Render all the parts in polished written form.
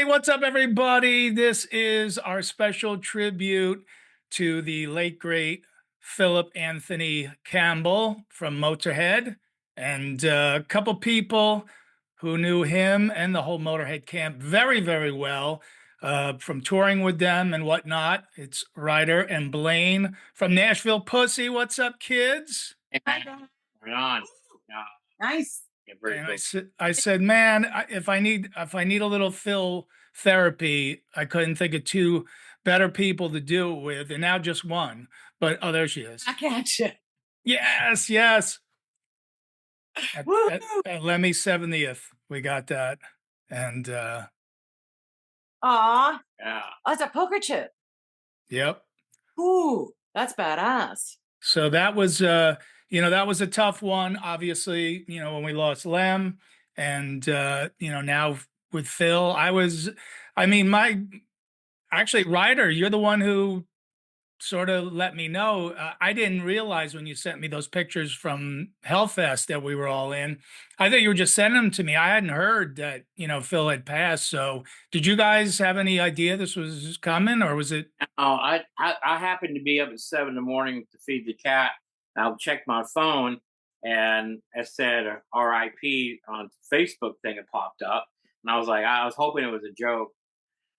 Hey, what's up, everybody? This is our special tribute to the late, great Philip Anthony Campbell from Motorhead, and a couple people who knew him and the whole Motorhead camp very, very well from touring with them and whatnot. It's Ryder and Blaine from Nashville Pussy. What's up, kids? Right on. Yeah, Nice. yeah, very And cool. I said, man, if I need a little Phil therapy, I couldn't think of two better people to do it with, and now just one. But oh, there she is. I catch you. Yes, yes. Woo! At Lemmy 70th, we got that, and Aw. Yeah. Oh, it's a poker chip. yep. Ooh, that's badass. So that was that was a tough one. Obviously, when we lost Lem, and now with Phil, I mean, my actually, Ryder, you're the one who sort of let me know. I didn't realize when you sent me those pictures from Hellfest that we were all in. I thought you were just sending them to me. I hadn't heard that, Phil had passed. So did you guys have any idea this was coming, or was it? Oh, I happened to be up at 7 in the morning to feed the cat. I'll check my phone, and it said R.I.P. on the Facebook thing. It popped up, and I was hoping it was a joke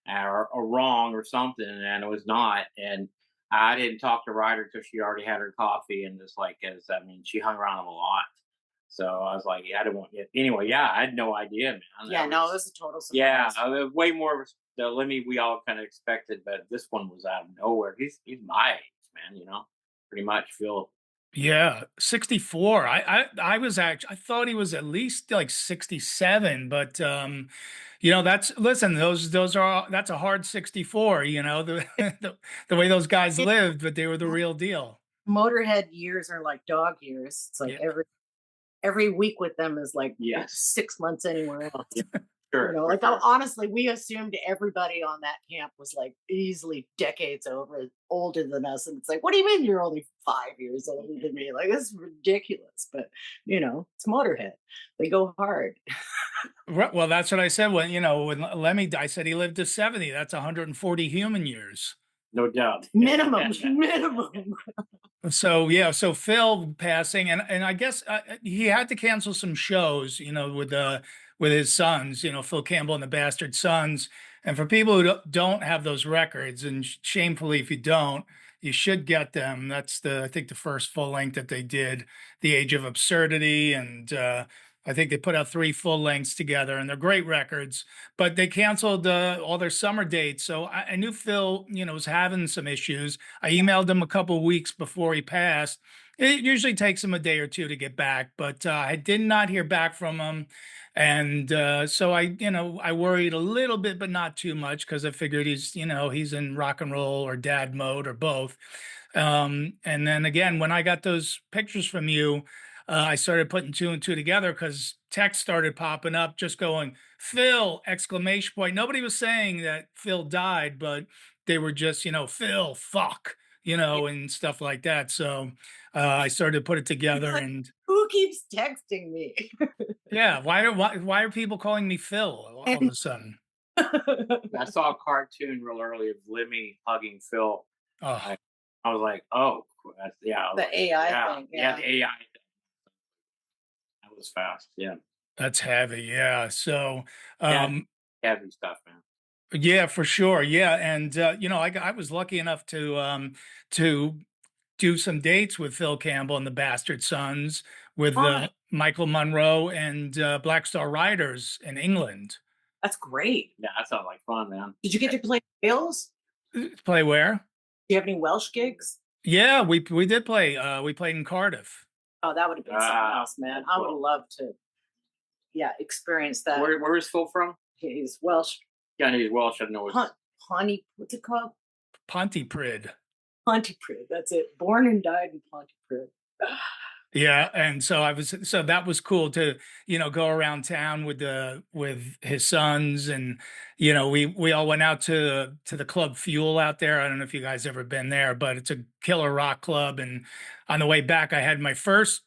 or wrong or something, and it was not. And I didn't talk to Ryder because she already had her coffee, and she hung around him a lot. So I was like, yeah, I didn't want it. Anyway, yeah, I had no idea, man. Yeah, no, it was a total surprise. Yeah, way more the Lemmy we all kind of expected, but this one was out of nowhere. He's my age, man. Pretty much Phil. Yeah, 64. I was actually, I thought he was at least like 67, but that's, listen, that's a hard 64, the way those guys lived, but they were the real deal. Motorhead years are like dog years. It's like Yeah. every week with them is like Yes. 6 months anywhere else. Sure. Like honestly, we assumed everybody on that camp was like easily decades older than us, and it's like, what do you mean you're only 5 years older than me? Like, this is ridiculous. But it's Motorhead; they go hard. Right, well, that's what I said when Lemmy died. I said he lived to 70. That's 140 human years. No doubt. Minimum. So yeah, so Phil passing, and I guess he had to cancel some shows, with his sons, Phil Campbell and the Bastard Sons. And for people who don't have those records, and shamefully, if you don't, you should get them. That's I think the first full length that they did, The Age of Absurdity, and I think they put out 3 full lengths together, and they're great records. But they canceled all their summer dates, so I knew Phil, was having some issues. I emailed him a couple of weeks before he passed. It usually takes him a day or two to get back, but I did not hear back from him. And so I worried a little bit, but not too much, because I figured he's in rock and roll or dad mode or both. And then again, when I got those pictures from you, I started putting 2 and 2 together, because text started popping up just going, Phil, exclamation point. Nobody was saying that Phil died, but they were just, Phil, fuck, and stuff like that. So I started to put it together, like, and who keeps texting me? yeah, why are people calling me Phil all of a sudden? I saw a cartoon real early of Lemmy hugging Phil. Oh, I was like, oh, yeah. The AI thing. Yeah, the AI thing. That was fast. Yeah. that's heavy. Yeah. So, Heavy stuff, man. yeah, for sure. Yeah. And, I was lucky enough to do some dates with Phil Campbell and the Bastard Sons, with Oh, Michael Monroe and Black Star Riders in England. that's great. Yeah, that sounds like fun, man. Did you get to play Wales? Play where? Do you have any Welsh gigs? Yeah, we did play. We played in Cardiff. Oh, that would have been something else, man. I would have loved to, experience that. Where is Phil from? He's Welsh. Yeah, he's Welsh. I know. What's it called? Pontypridd. Pontypridd. That's it. Born and died in Pontypridd. Yeah, and so that was cool to go around town with his sons, and we all went out to the Club Fuel out there. I don't know if you guys ever been there, but it's a killer rock club. And on the way back, I had my first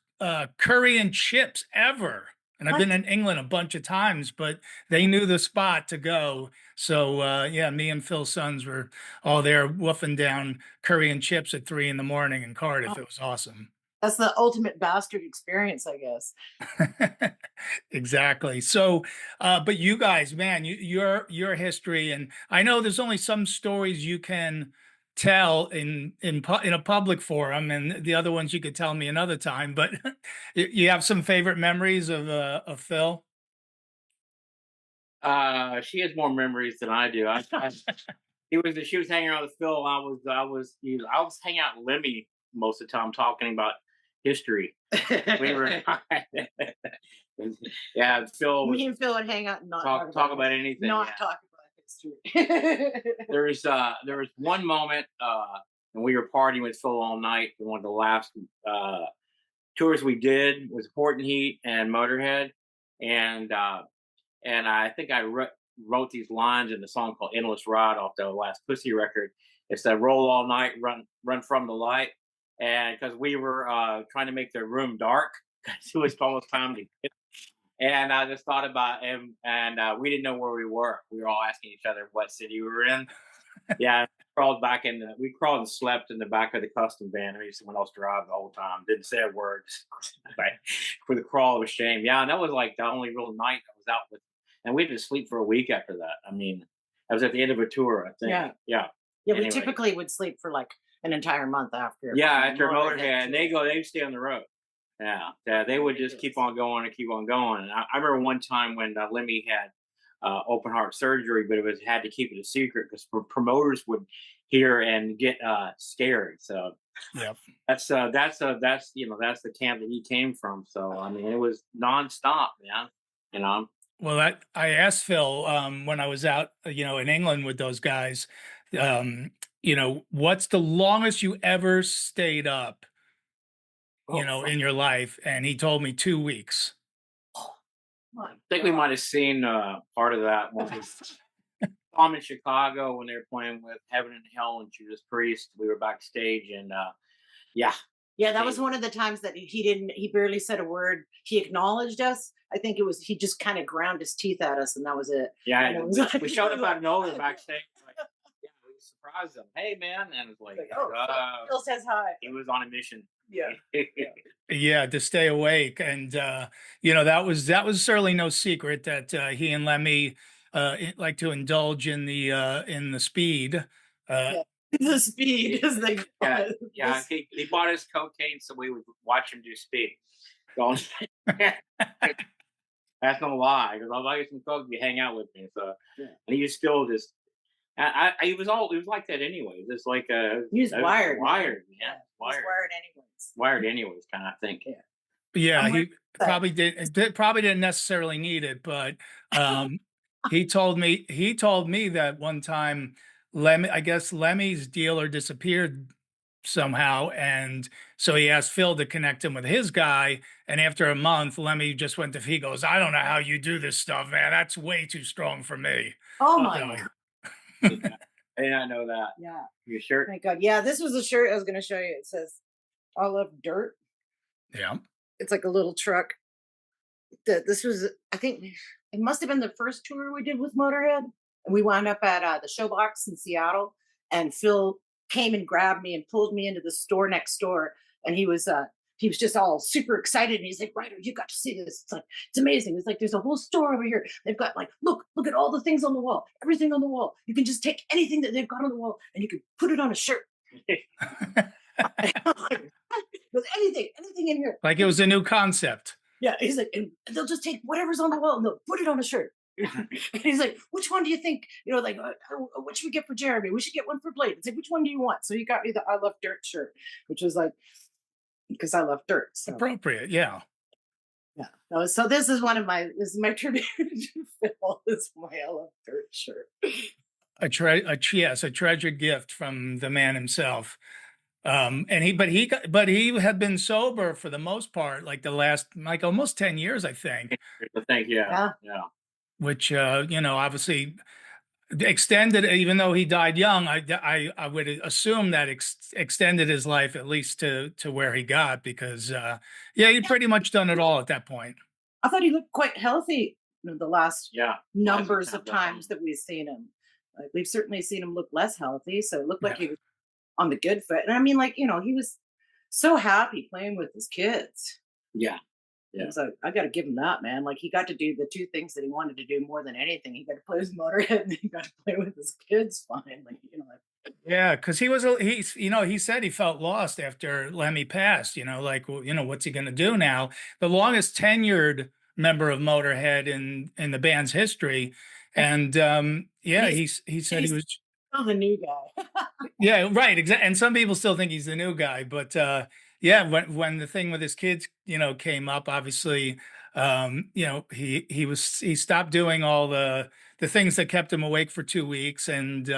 curry and chips ever And I've been in England a bunch of times, but they knew the spot to go. So yeah, me and Phil's sons were all there woofing down curry and chips at 3 in the morning in Cardiff. It was awesome. That's the ultimate bastard experience, I guess. Exactly. So, but you guys, man, your history, and I know there's only some stories you can tell in a public forum, and the other ones you could tell me another time. But you have some favorite memories of Phil? She has more memories than I do. She was hanging out with Phil. I was hanging out with Lemmy most of the time, talking about history. We were, yeah. Phil Me and Phil would hang out and not talk about anything. Not Yeah. talk about history. There was one moment, and we were partying with Phil all night. One of the last tours we did was Horton Heat and Motorhead, and I think I wrote these lines in the song called "Endless Ride" off the last Pussy record. It said "Roll all night, run from the light," and because we were trying to make the room dark, because it was almost time to get. And I just thought about him, and we didn't know where we were. We were all asking each other what city we were in. Yeah, we crawled and slept in the back of the custom van. I mean, someone else drive the whole time. Didn't say a word. For the crawl of shame. Yeah, and that was like the only real night I was out with. And we had to sleep for a week after that. I mean, I was at the end of a tour, I think. Yeah. Yeah. Yeah, Anyway. we typically would sleep for like an entire month after. Yeah, after Motorhead, and they'd stay on the road. Yeah, they would just keep on going and keep on going. And I remember one time when Lemmy had open heart surgery, but had to keep it a secret because promoters would hear and get scared. So Yep. that's the camp that he came from. So I mean, it was nonstop, man. You know. Well, I asked Phil when I was out, in England with those guys, what's the longest you ever stayed up, in your life? And he told me 2 weeks. I think we might have seen part of that when we saw him in Chicago when they were playing with Heaven and Hell and Judas Priest. We were backstage, and yeah. Yeah, that was one of the times that he barely said a word. He acknowledged us. I think he just kind of ground his teeth at us, and that was it. Yeah, we showed up out of nowhere backstage. Like, yeah, we surprised him. Hey, man, and it's like, Phil says hi. He was on a mission. Yeah. Yeah, to stay awake, and that was certainly no secret that he and Lemmy like to indulge in the speed. The speed is the yeah. He bought us cocaine so we would watch him do speed. That's no lie. Because I'll buy you some coke if you hang out with me. So, and he was still just. It was like that anyways. It's like he was wired. Wired, man. Yeah, wired anyways. Wired anyways, kind of thing. Yeah, he probably didn't necessarily need it, but he told me that one time Lemmy's dealer disappeared somehow, and so he asked Phil to connect him with his guy, and after a month Lemmy just went to he goes, "I don't know how you do this stuff, man. That's way too strong for me." Oh my God. I did not know that. Yeah. Your shirt? Thank God. Yeah, this was a shirt I was going to show you. It says, "I love dirt." Yeah. It's like a little truck. This was, I think, it must have been the first tour we did with Motorhead. And we wound up at the Showbox in Seattle. And Phil came and grabbed me and pulled me into the store next door. And he was just all super excited. And he's like, "Ryder, you got to see this. It's amazing. It's like, there's a whole store over here. They've got like, look at all the things on the wall, everything on the wall. You can just take anything that they've got on the wall and you can put it on a shirt." With anything in here. Like it was a new concept. Yeah, he's like, and they'll just take whatever's on the wall and they'll put it on a shirt. And he's like, "Which one do you think? What should we get for Jeremy? We should get one for Blade." It's like, "Which one do you want?" So he got me the "I Love Dirt" shirt, which was like, because I love dirt. So. Appropriate, yeah. Yeah. No, so this is my tribute to Phil. This is my "I Love Dirt" shirt. A treasured gift from the man himself. And he had been sober for the most part, like the last, like almost 10 years, I think. Yeah. Which, obviously extended, even though he died young, I would assume that extended his life at least to where he got, because, he'd pretty much done it all at that point. I thought he looked quite healthy, the last Yeah, last numbers time, of times definitely. that we've seen him. Like, we've certainly seen him look less healthy, so it looked like Yeah. he was on the good foot. And I mean, like, he was so happy playing with his kids. Yeah, It yeah. was like, I got to give him that, man. Like, he got to do the two things that he wanted to do more than anything. He got to play with Motorhead, and he got to play with his kids finally. Yeah, because he's he said he felt lost after Lemmy passed. Like, well, what's he going to do now? The longest tenured member of Motorhead in the band's history, and And yeah, he said he he's was. still the new guy. Yeah, right. Exactly. And some people still think he's the new guy, but yeah, when the thing with his kids, came up, obviously, he stopped doing all the things that kept him awake for 2 weeks, and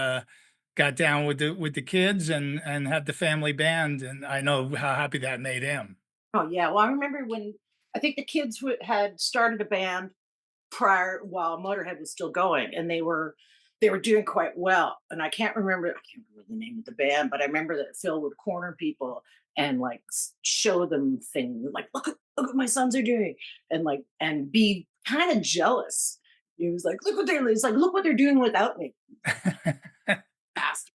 got down with the kids and had the family band, and I know how happy that made him. Oh yeah. Well, I remember when I think the kids had started a band prior while Motorhead was still going, and they were doing quite well. And I can't remember the name of the band, but I remember that Phil would corner people and like show them things like, look what my sons are doing, and be kind of jealous. He was like, look what they're doing without me. Bastard.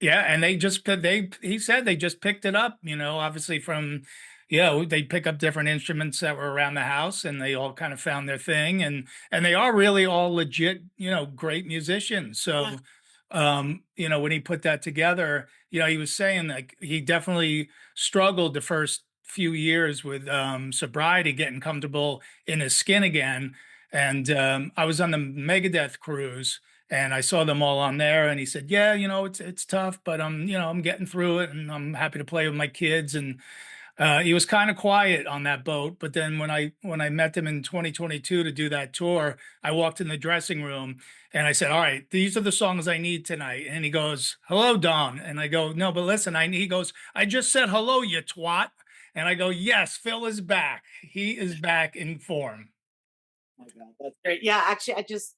Yeah, and he said they just picked it up, obviously from, they pick up different instruments that were around the house, and they all kind of found their thing, and they are really all legit, great musicians. Yeah. So when he put that together, he was saying like he definitely struggled the first few years with sobriety, getting comfortable in his skin again. And I was on the Megadeth cruise, and I saw them all on there, and he said, "Yeah, it's tough, but I'm getting through it, and I'm happy to play with my kids." And he was kind of quiet on that boat, but then when I met him in 2022 to do that tour, I walked in the dressing room and I said, "All right, these are the songs I need tonight." And he goes, "Hello, Don," and I go, "No, but listen, he goes, "I just said hello, you twat," and I go, "Yes, Phil is back. He is back in form." Oh my God, that's great. Yeah, actually, I just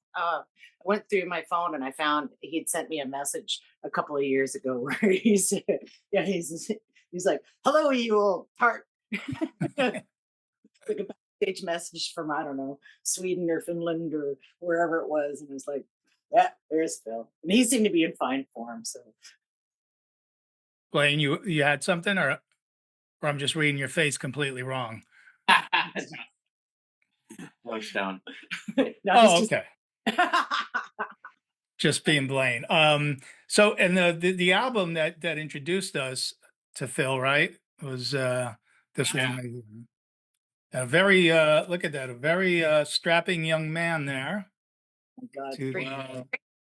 went through my phone and I found he'd sent me a message a couple of years ago where he said, "Yeah, he's like, hello, you old tart." Like a backstage message from, I don't know, Sweden or Finland or wherever it was, and it was like, yeah, there's Phil, and he seemed to be in fine form. So Blaine, you had something, or I'm just reading your face completely wrong. Touchdown. no, he's Oh, just. okay. Just being Blaine. So, and the album that introduced us to Phil, right, was this Yeah. one right here. A very look at that, a very strapping young man there. Oh my God, To great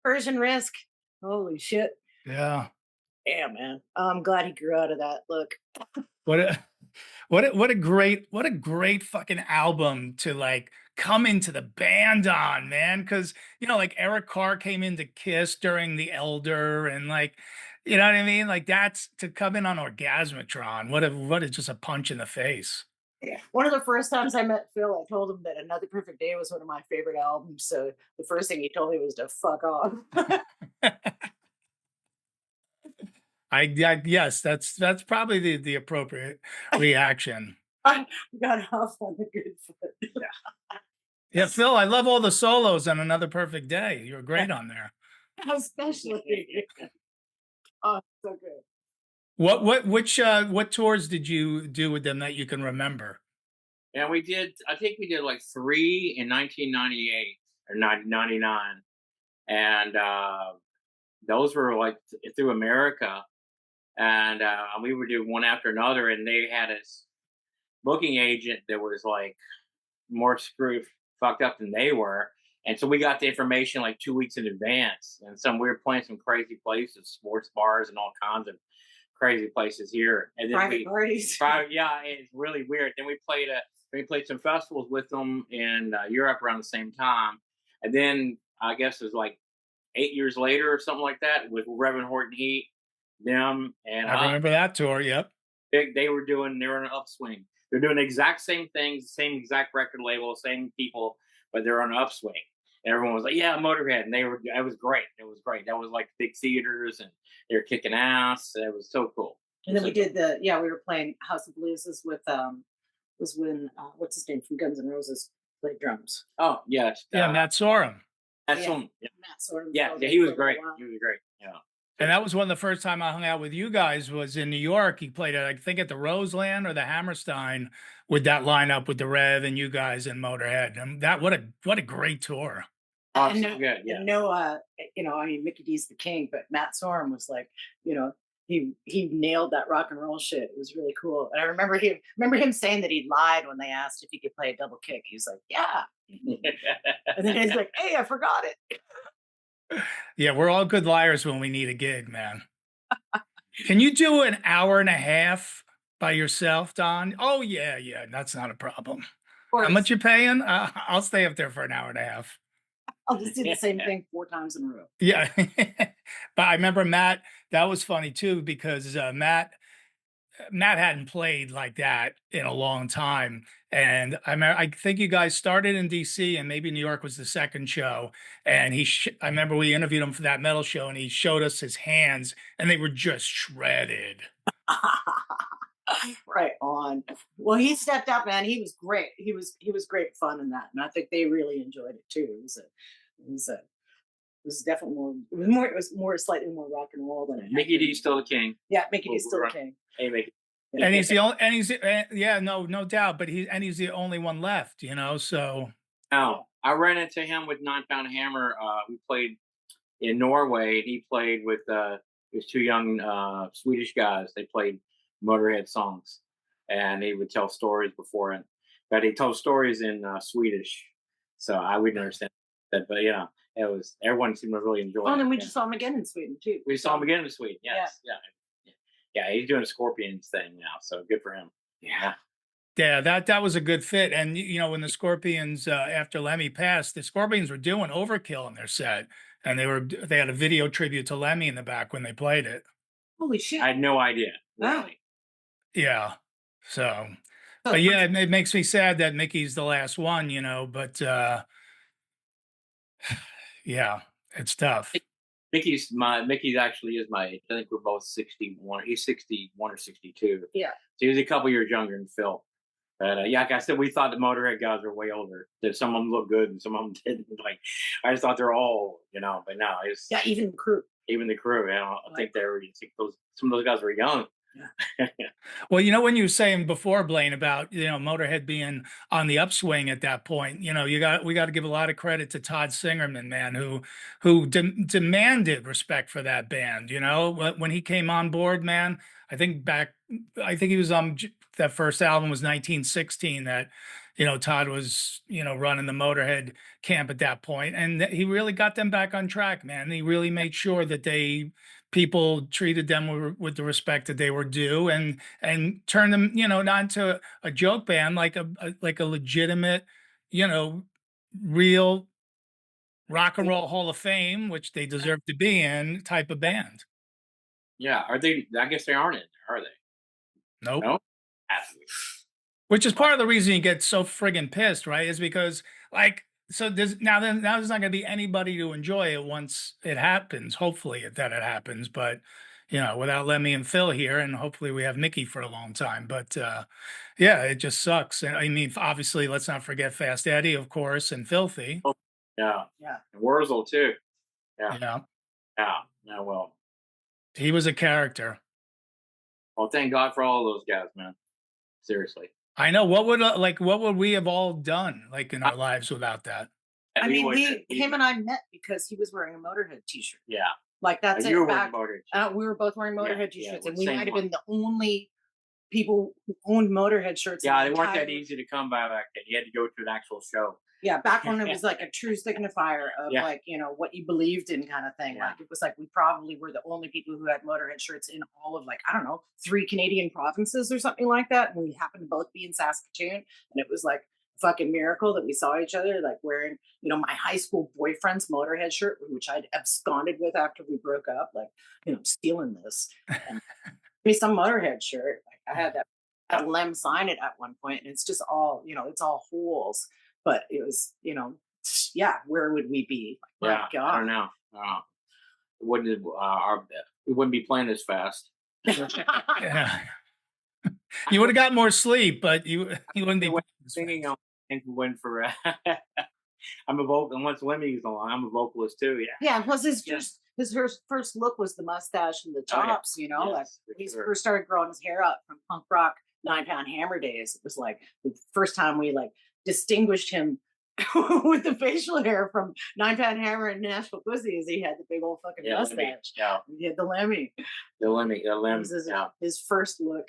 Persian Risk. Holy shit. yeah, Yeah, man. I'm glad he grew out of that look. what a what a great fucking album to like come into the band on, man. Because like Eric Carr came into Kiss during The Elder, and like, you know what I mean. Like that's to come in on Orgasmatron. What a just a punch in the face. Yeah. One of the first times I met Phil, I told him that Another Perfect Day was one of my favorite albums. So the first thing he told me was to fuck off. Yes, that's probably the appropriate reaction. I got off on the good foot. Yeah, Phil, I love all the solos on Another Perfect Day. You're great on there. Especially. Oh, so good. What tours did you do with them that you can remember? And I think we did like three in 1998 or 1999. And those were like through America. And we would do one after another. And they had a booking agent that was like more fucked up than they were. And so we got the information like 2 weeks in advance. And we were playing some crazy places, sports bars and all kinds of crazy places here. And then Private parties. yeah, it's really weird. Then we played some festivals with them in Europe around the same time. And then I guess it was like 8 years later or something like that with Reverend Horton Heat, them and I remember that tour. Yep. they were in an upswing. They're doing the exact same things, same exact record label, same people, but they're on an upswing. And everyone was like, "Yeah, Motorhead," and it was great. It was great. That was like big theaters, and they were kicking ass. It was so cool. And then we were playing House of Blueses with was when what's his name from Guns N' Roses played drums. Oh yes, Yeah, Matt Sorum. that's Yeah. him. Yeah, Matt sort of yeah, he was great. He was great. Yeah. And that was one of the first time I hung out with you guys was in New York. He played at, I think, at the Roseland or the Hammerstein with that lineup with the Rev and you guys and Motorhead. And that what a great tour. Oh, And so no, good. Yeah. and no, I mean, Mickey D's the king, but Matt Sorum was like, he nailed that rock and roll shit. It was really cool. And I remember him saying that he lied when they asked if he could play a double kick. He was like, yeah. And then he's like, hey, I forgot it. Yeah, we're all good liars when we need a gig, man. Can you do an hour and a half by yourself, Don? Oh yeah, that's not a problem. How much you paying? I'll stay up there for an hour and a half. I'll just do the same thing 4 times in a row. Yeah, but I remember Matt. That was funny too because Matt hadn't played like that in a long time, and I think you guys started in DC, and maybe New York was the second show. And I remember we interviewed him for that metal show, and he showed us his hands, and they were just shredded. Right on. Well, he stepped up, man. He was great. He was great fun in that, and I think they really enjoyed it too. It was definitely more slightly more rock and roll than it. Mickey D's still the king. Yeah, Mickey D's still the king. Hey, Mickey. And he's the only, and he's yeah, no doubt, but he's the only one left, So Now I ran into him with 9 Pound Hammer. We played in Norway, and he played with these 2 young Swedish guys. They played Motorhead songs, and he would tell stories before it. But he told stories in Swedish, so I wouldn't understand that. But yeah, it was everyone seemed to really enjoy it. Oh, and then we just saw him again in Sweden too. We saw him again in Sweden. Yes, yeah. He's doing a Scorpions thing now, so good for him. Yeah, that was a good fit. And when the Scorpions after Lemmy passed, the Scorpions were doing Overkill in their set, and they had a video tribute to Lemmy in the back when they played it. Holy shit! I had no idea. Wow. Really. Yeah. So, but yeah, it makes me sad that Mickey's the last one, but yeah, it's tough. Mickey's actually is my age. I think we're both 61. He's 61 or 62. Yeah. So he was a couple years younger than Phil. But yeah, like I said, we thought the Motorhead guys were way older. That some of them looked good and some of them didn't. Like, I just thought they're all, but no, it's even the crew. Even the crew. I think some of those guys were young. Yeah. Well, when you were saying before, Blaine, about Motorhead being on the upswing at that point, we got to give a lot of credit to Todd Singerman, man, who demanded respect for that band. When he came on board, man, I think he was on that first album was 1916 that Todd was running the Motorhead camp at that point, and he really got them back on track, man. He really made sure that people treated them with the respect that they were due, and turned them not into a joke band, like a legitimate real rock and roll Hall of Fame, which they deserve to be in, type of band. Yeah, are they? I guess they aren't in there, are they? Nope. Nope. Which is part of the reason you get so friggin' pissed, right? Is because there's now there's not going to be anybody to enjoy it once it happens. Hopefully that it happens, but without Lemmy and Phil here, and hopefully we have Mickey for a long time. But yeah, it just sucks. And I mean, obviously, let's not forget Fast Eddie, of course, and Filthy. Oh, yeah, and Wurzel too. Yeah. Well, he was a character. Well, thank God for all of those guys, man. Seriously. I know. What would we have all done in our lives without that? I mean, him and I met because he was wearing a Motorhead t-shirt. Yeah. Like that's it. We were both wearing Motorhead t-shirts, and we might have been the only people who owned Motorhead shirts. Yeah, they weren't that easy to come by back then. You had to go to an actual show. Yeah, back when it was like a true signifier of what you believed in kind of thing. Yeah. Like it was like we probably were the only people who had Motorhead shirts in all of 3 Canadian provinces or something like that. And we happened to both be in Saskatoon, and it was like a fucking miracle that we saw each other wearing, my high school boyfriend's Motorhead shirt, which I'd absconded with after we broke up, stealing this. And me some Motorhead shirt. I had that Lem sign it at one point, and it's just all, it's all holes. But it was, where would we be? God. I don't know. We wouldn't be playing this fast. Yeah. You would have got more sleep, but you wouldn't It be went playing as singing fast. on and went for I'm a vocal, and once Lemmy's on, I'm a vocalist too. Yeah. Yeah, plus Yeah. his first look was the mustache and the Oh, yeah. chops, you know. Like Yes, for when he sure. first started growing his hair up from punk rock 9 Pound Hammer days, it was like the first time we like distinguished him with the facial hair from 9 Pound Hammer and Nashville Pussy is he had the big old fucking Yeah, Lemmy. mustache. Yeah, He had the Lemmy. the Lemmy, the That Lem. was Yeah, his first look.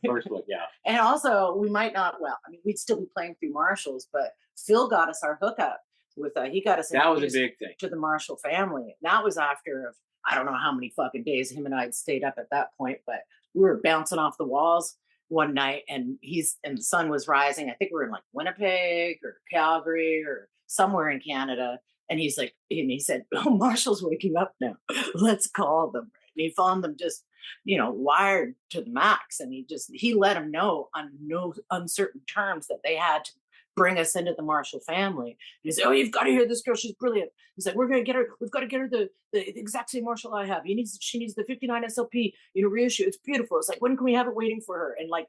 first look. Yeah. And also, we might not. Well, I mean, we'd still be playing through Marshalls, but Phil got us our hookup with. He got us That was a introduced big thing. to the Marshall family. That was after I don't know how many fucking days him and I had stayed up at that point, but we were bouncing off the walls one night, and the sun was rising. I think we were in like Winnipeg or Calgary or somewhere in Canada. And he's like, and he said, "Oh, Marshall's waking up now. Let's call them." And he found them just, wired to the max. And he let them know on no uncertain terms that they had to bring us into the Marshall family. And he said, "Oh, you've got to hear this girl. She's brilliant." He's like, "We're gonna get her. We've got to get her the exact same Marshall I have. She needs the 59 SLP, reissue. It's beautiful." It's like, "When can we have it waiting for her?" And like,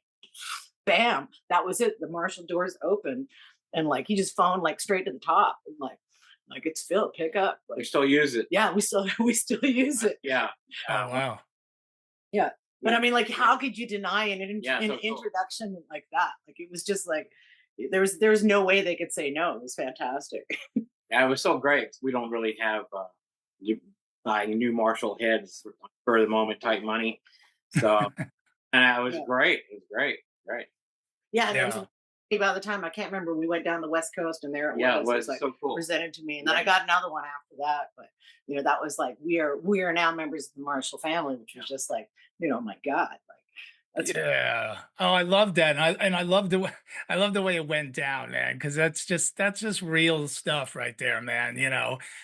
bam, that was it. The Marshall doors open, and like he just phoned like straight to the top, and like it's Phil, pick up. We Like, still use it. yeah, we still use it. Yeah. Oh wow. Yeah. But I mean, like, how could you deny an Yeah, so cool. introduction like that? Like, it was just like there's no way they could say no. It was fantastic. Yeah, it was so great. We don't really have new Marshall heads for the moment type money. So, and it was Yeah. great. It was great. Great. Yeah, and Yeah. by the time I can't remember, we went down the West Coast, and there it Yeah, it was. was like so cool. presented to me, and then I Right. got another one after that. But that was like we are now members of the Marshall family, which was just like my God, like that's Yeah. Oh, I love that, and I love the way I love the way it went down, man. Because that's just real stuff right there, man.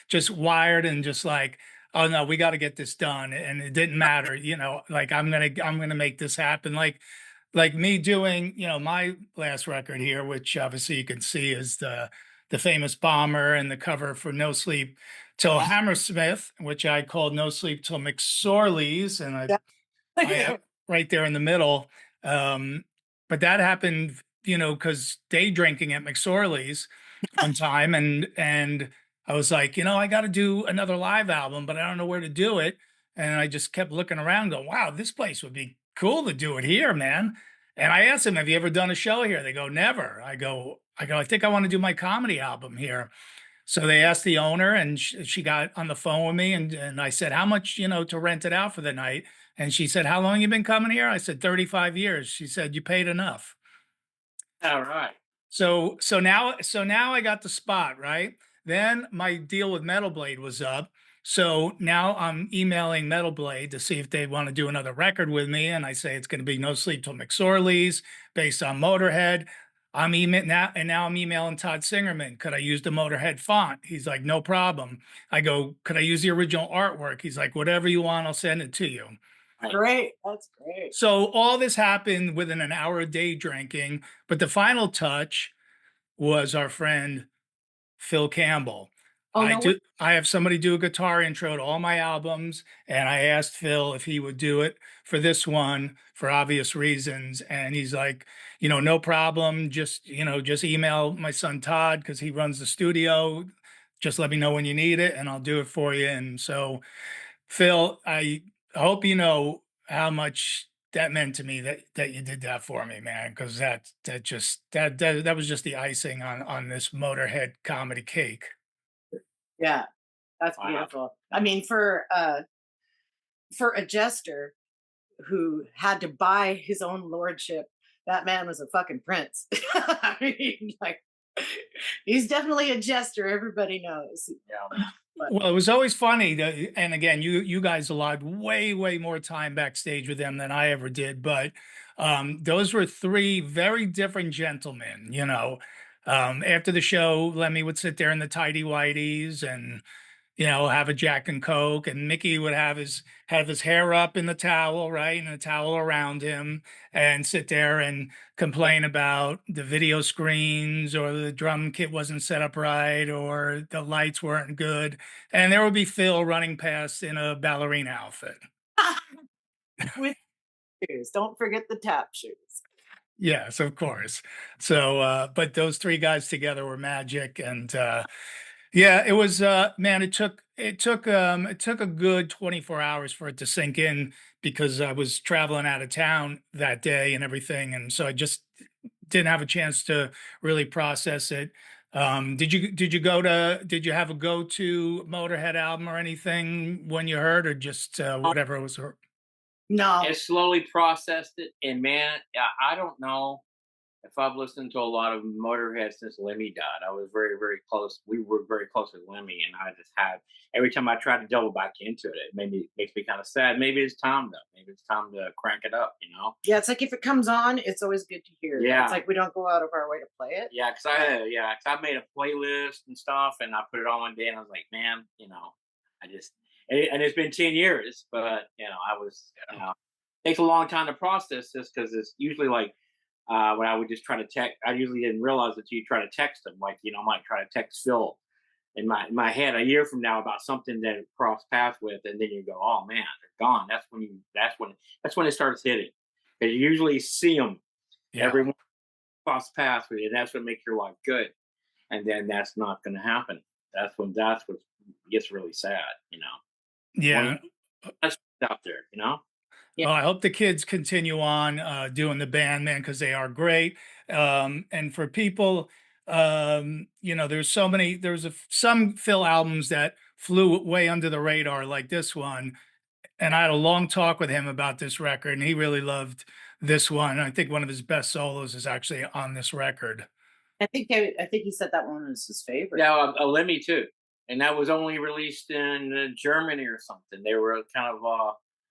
Just wired and just like, oh no, we got to get this done, and it didn't matter. Like I'm gonna make this happen. Like me doing my last record here, which obviously you can see is the famous Bomber and the cover for No Sleep Till Hammersmith, which I called No Sleep Till McSorley's, and I have right there in the middle. Um, but that happened, because day drinking at McSorley's one time, and I was like, I got to do another live album, but I don't know where to do it. And I just kept looking around, going, "Wow, this place would be cool to do it here, man." And I asked them, "Have you ever done a show here?" They go, "Never." I think I want to do my comedy album here. So they asked the owner, and she got on the phone with me, and I said, "How much, to rent it out for the night?" And she said, "How long you been coming here?" I said, 35 years. She said, "You paid enough." All right. So now I got the spot, right? Then my deal with Metal Blade was up. So now I'm emailing Metal Blade to see if they want to do another record with me. And I say it's going to be No Sleep Till McSorley's based on Motorhead. Now I'm emailing Todd Singerman. Could I use the Motorhead font? He's like, "No problem." I go, "Could I use the original artwork?" He's like, "Whatever you want, I'll send it to you." great. That's great. So all this happened within an hour of day drinking, but the final touch was our friend Phil Campbell. Oh I no, do. I have somebody do a guitar intro to all my albums, and I asked Phil if he would do it for this one for obvious reasons, and he's like, "No problem. Just email my son Todd because he runs the studio. Just let me know when you need it, and I'll do it for you." And so, Phil, I hope you know how much that meant to me that you did that for me, man, because that was just the icing on this Motorhead comedy cake. yeah, that's Wow. beautiful. I mean, for a jester who had to buy his own lordship, that man was a fucking prince. I mean, like, he's definitely a jester. Everybody knows. Yeah. Well, it was always funny, and again, you guys allowed way more time backstage with them than I ever did, but those were three very different gentlemen. After the show, Lemmy would sit there in the tidy whities and have a Jack and Coke, and Mickey would have his hair up in the towel, right, and a towel around him, and sit there and complain about the video screens or the drum kit wasn't set up right or the lights weren't good. And there would be Phil running past in a ballerina outfit. With shoes. Don't forget the tap shoes. Yes, of course. So, but those three guys together were magic, and yeah, it was. Man, it took a good 24 hours for it to sink in because I was traveling out of town that day and everything, and so I just didn't have a chance to really process it. Did you have a go to Motorhead album or anything when you heard, or just whatever was heard? No. And slowly processed it, and man, I don't know if I've listened to a lot of Motorhead since Lemmy died. I was very, very close. We were very close with Lemmy, and I just had every time I tried to double back into it, it makes me kind of sad. Maybe it's time though. Maybe it's time to crank it up. You know? Yeah, it's like if it comes on, it's always good to hear. Yeah. It's like we don't go out of our way to play it. Yeah, because I made a playlist and stuff, and I put it on one day, and I was like, man, I just and it's been 10 years, but I was takes a long time to process this because it's usually like when I would just try to text. I usually didn't realize that you try to text them, like I might try to text Phil in my head a year from now about something that it crossed paths with, and then you go, oh man, they're gone. That's when it starts hitting. Because you usually see them Yeah. everyone cross paths with you, and that's what makes your life good. And then that's not going to happen. That's what gets really sad. Yeah. That's out there. Yeah. Well, I hope the kids continue on doing the band, man, because they are great. And for people, some Phil albums that flew way under the radar, like this one. And I had a long talk with him about this record, and he really loved this one. I think one of his best solos is actually on this record. I think he said that one was his favorite. Yeah, a Lemmy too, and that was only released in Germany or something. They were kind of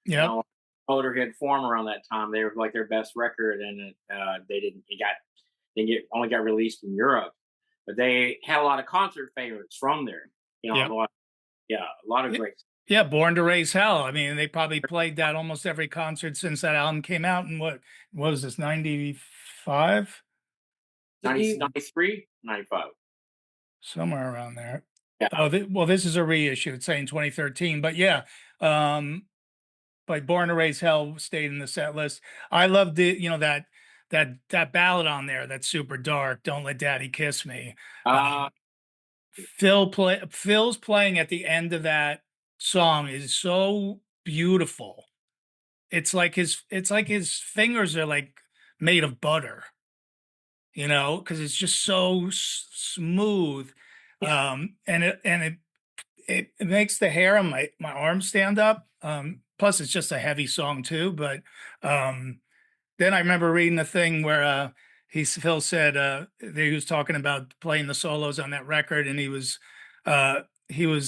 Yeah. Motorhead form around that time. They were like their best record, and they only got released in Europe. But they had a lot of concert favorites from there. Yeah. A lot of great. Yeah, Born to Raise Hell. I mean, they probably played that almost every concert since that album came out. And what was this, 95? 93, 95. Somewhere around there. Yeah. Oh, well, this is a reissue. It's saying 2013, but yeah. But Born to Raise Hell stayed in the set list. I loved it. That ballad on there that's super dark. Don't Let Daddy Kiss Me. Phil's playing at the end of that song is so beautiful. It's like his fingers are like made of butter, because it's just so smooth. And it makes the hair on my arm stand up. Plus it's just a heavy song too. But then I remember reading the thing where Phil said that he was talking about playing the solos on that record, and he was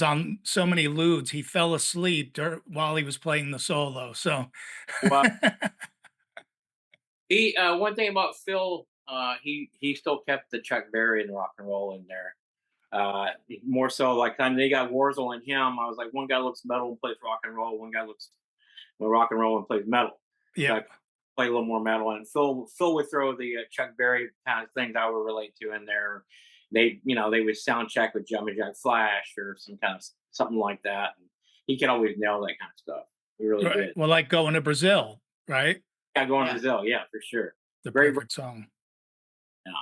on so many lewds he fell asleep while he was playing the solo. So Well, one thing about Phil, he still kept the Chuck Berry and rock and roll in there. More so like they got Warzel and him. I was like, one guy looks metal and plays rock and roll, one guy looks rock and roll and plays metal. Yeah. So I play a little more metal, and Phil would throw the Chuck Berry kind of things I would relate to in there. They would sound check with Jumpin' Jack Flash or something like that. And he could always nail that kind of stuff. He really did. Well, like Going to Brazil, right? Yeah, Going to Brazil, yeah, for sure. The Very perfect song. Yeah.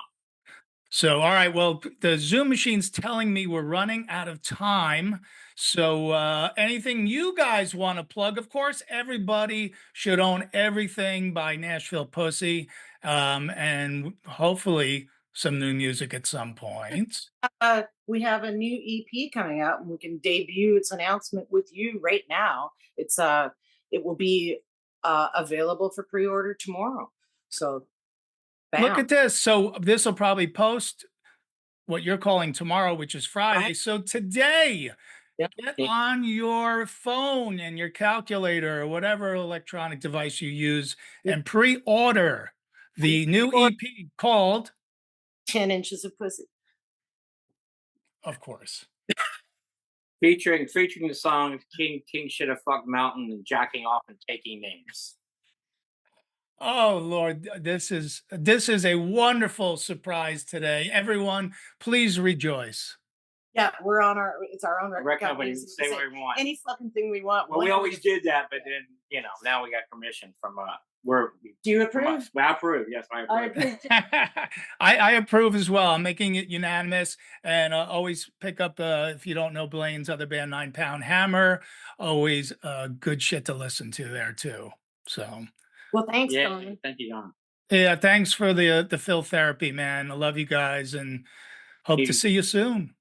So, all right. Well, the Zoom machine's telling me we're running out of time. So, anything you guys want to plug? Of course, everybody should own everything by Nashville Pussy, and hopefully some new music at some point. We have a new EP coming out, and we can debut its announcement with you right now. It will be available for pre-order tomorrow. So Look at this. So this will probably post what you're calling tomorrow, which is Friday. Right. So today, Yep. get on your phone and your calculator or whatever electronic device you use and pre-order the new EP called 10 Inches of Pussy. Of course. Featuring the song King Should Have Fucked Mountain and Jacking Off and Taking Names. Oh Lord, this is a wonderful surprise today. Everyone, please rejoice. Yeah, we're on it's our own A record record company. company, So say what we want. any fucking thing we want. Well, we always did that, but then now we got permission from Do you from approve? us. Well, I approve. Yes, I I approve. approve. I approve as well. I'm making it unanimous, and always pick up if you don't know Blaine's other band, 9 Pound Hammer. Always good shit to listen to there too. So Well, thanks, Yeah, Tony. thank you, John. yeah, thanks for the Phil therapy, man. I love you guys, and hope to Easy. see you soon.